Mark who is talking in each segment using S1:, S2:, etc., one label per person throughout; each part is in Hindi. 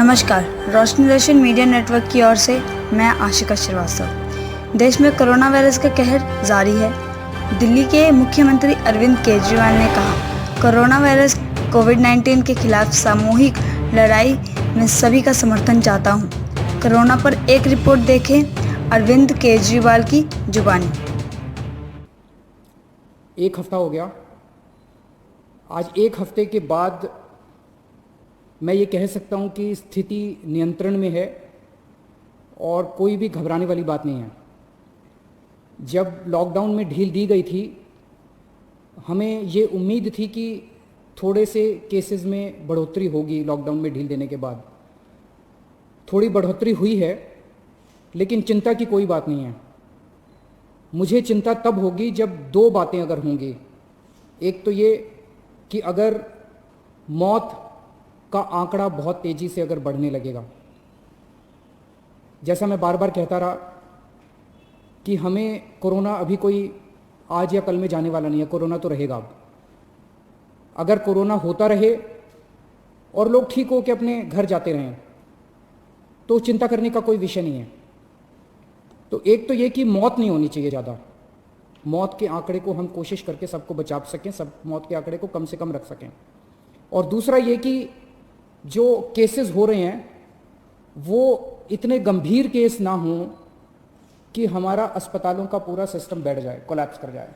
S1: नमस्कार, रोशनी दर्शन मीडिया नेटवर्क की ओर से मैं आशिका श्रीवास्तव। देश में कोरोना वायरस का कहर जारी है। दिल्ली के मुख्यमंत्री अरविंद केजरीवाल ने कहा, कोरोना वायरस कोविड-19 के खिलाफ सामूहिक लड़ाई में सभी का समर्थन चाहता हूं। कोरोना पर एक रिपोर्ट देखें, अरविंद केजरीवाल की जुबानी।
S2: एक हफ्ता हो गया। आज एक हफ्ते के बाद मैं ये कह सकता हूँ कि स्थिति नियंत्रण में है और कोई भी घबराने वाली बात नहीं है। जब लॉकडाउन में ढील दी गई थी, हमें ये उम्मीद थी कि थोड़े से केसेस में बढ़ोतरी होगी। लॉकडाउन में ढील देने के बाद थोड़ी बढ़ोतरी हुई है, लेकिन चिंता की कोई बात नहीं है। मुझे चिंता तब होगी जब दो बातें अगर होंगी। एक तो ये कि अगर मौत का आंकड़ा बहुत तेजी से अगर बढ़ने लगेगा, जैसा मैं बार बार कहता रहा कि हमें कोरोना अभी कोई आज या कल में जाने वाला नहीं है। कोरोना तो रहेगा। अब अगर कोरोना होता रहे और लोग ठीक हो के अपने घर जाते रहें तो चिंता करने का कोई विषय नहीं है। तो एक तो ये कि मौत नहीं होनी चाहिए ज़्यादा। मौत के आंकड़े को हम कोशिश करके सबको बचा सकें, सब मौत के आंकड़े को कम से कम रख सकें। और दूसरा ये कि जो केसेस हो रहे हैं वो इतने गंभीर केस ना हों कि हमारा अस्पतालों का पूरा सिस्टम बैठ जाए, कोलैप्स कर जाए।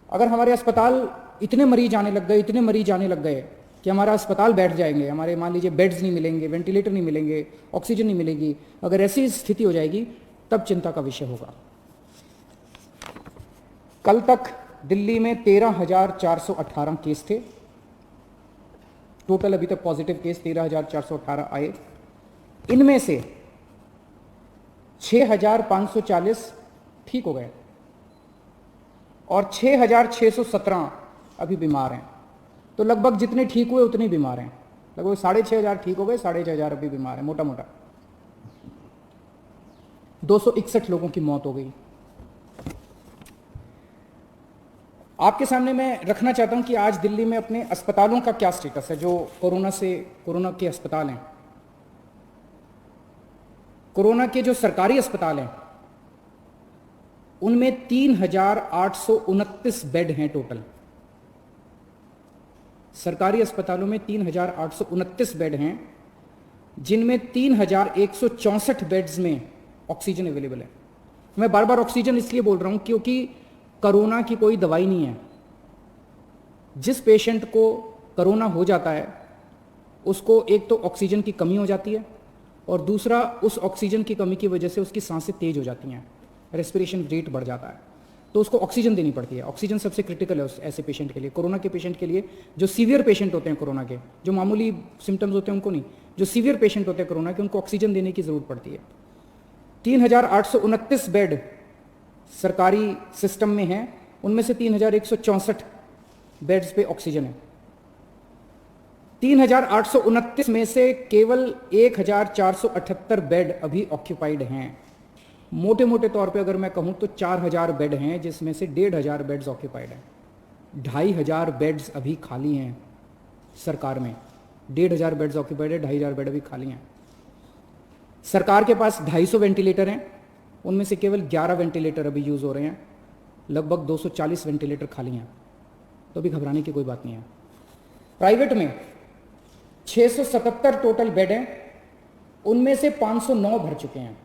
S2: अगर हमारे अस्पताल इतने मरीज आने लग गए कि हमारा अस्पताल बैठ जाएंगे, हमारे मान लीजिए बेड्स नहीं मिलेंगे, वेंटिलेटर नहीं मिलेंगे, ऑक्सीजन नहीं मिलेगी, अगर ऐसी स्थिति हो जाएगी तब चिंता का विषय होगा। कल तक दिल्ली में 13,418 केस थे। टोटल अभी तक पॉजिटिव केस 13,418 आए। इनमें से 6,540 ठीक हो गए और 6,617 अभी बीमार हैं। तो लगभग जितने ठीक हुए उतने बीमार हैं। लगभग 6,500 ठीक हो गए, 6,500 अभी बीमार हैं। मोटा मोटा 261 लोगों की मौत हो गई। आपके सामने मैं रखना चाहता हूं कि आज दिल्ली में अपने अस्पतालों का क्या स्टेटस है। जो कोरोना के अस्पताल हैं, कोरोना के जो सरकारी अस्पताल हैं, उनमें 3,829 बेड हैं टोटल। सरकारी अस्पतालों में 3,829 बेड हैं, जिनमें 3,164 बेड्स में ऑक्सीजन अवेलेबल है। मैं बार बार ऑक्सीजन इसलिए बोल रहा हूं क्योंकि कोरोना की कोई दवाई नहीं है। जिस पेशेंट को कोरोना हो जाता है उसको एक तो ऑक्सीजन की कमी हो जाती है और दूसरा उस ऑक्सीजन की कमी की वजह से उसकी सांसें तेज हो जाती हैं, रेस्पिरेशन रेट बढ़ जाता है, तो उसको ऑक्सीजन देनी पड़ती है। ऑक्सीजन सबसे क्रिटिकल है उस ऐसे पेशेंट के लिए, कोरोना के पेशेंट के लिए। जो सीवियर पेशेंट होते हैं कोरोना के, जो मामूली सिम्टम्स होते हैं उनको नहीं, जो सीवियर पेशेंट होते हैं कोरोना के, उनको ऑक्सीजन देने की जरूरत पड़ती है। 3,829 बेड सरकारी सिस्टम में हैं, उनमें से 3,164 बेड्स पे ऑक्सीजन है। 3,829 में से केवल 1,478 बेड अभी ऑक्यूपाइड हैं। मोटे मोटे तौर पे अगर मैं कहूं तो 4,000 बेड हैं, जिसमें से 1,500 बेड्स ऑक्यूपाइड हैं। 2,500 बेड्स अभी खाली हैं सरकार में। 1,500 बेड्स ऑक्यूपाइड है, 2,500 बेड अभी खाली हैं। सरकार के पास 250 वेंटिलेटर हैं, उनमें से केवल 11 वेंटिलेटर अभी यूज़ हो रहे हैं। लगभग 240 वेंटिलेटर खाली हैं, तो अभी घबराने की कोई बात नहीं है। प्राइवेट में 677 टोटल बेड हैं, उनमें से 509 भर चुके हैं।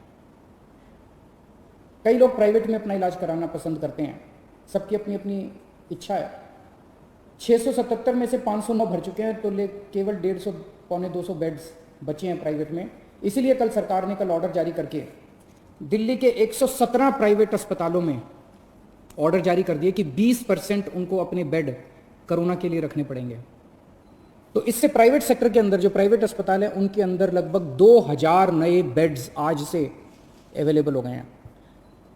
S2: कई लोग प्राइवेट में अपना इलाज कराना पसंद करते हैं, सबकी अपनी अपनी इच्छा है। 677 में से 509 भर चुके हैं, तो केवल 150 पौने 200 बेड्स बचे हैं प्राइवेट में। इसीलिए कल सरकार ने ऑर्डर जारी करके दिल्ली के 117 प्राइवेट अस्पतालों में ऑर्डर जारी कर दिए कि 20% उनको अपने बेड कोरोना के लिए रखने पड़ेंगे। तो इससे प्राइवेट सेक्टर के अंदर जो प्राइवेट अस्पताल हैं उनके अंदर लगभग 2,000 नए बेड्स आज से अवेलेबल हो गए हैं।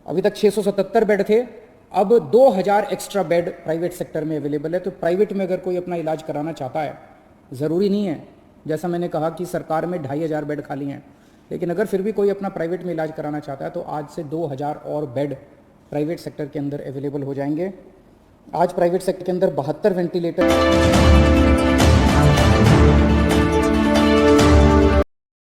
S2: अभी तक 677 बेड थे, अब 2,000 एक्स्ट्रा बेड प्राइवेट सेक्टर में अवेलेबल है। तो प्राइवेट में अगर कोई अपना इलाज कराना चाहता है, ज़रूरी नहीं है, जैसा मैंने कहा कि सरकार में 2,500 बेड खाली हैं, लेकिन अगर फिर भी कोई अपना प्राइवेट में इलाज कराना चाहता है तो आज से 2,000 और बेड प्राइवेट सेक्टर के अंदर अवेलेबल हो जाएंगे। आज प्राइवेट सेक्टर के अंदर 72 वेंटिलेटर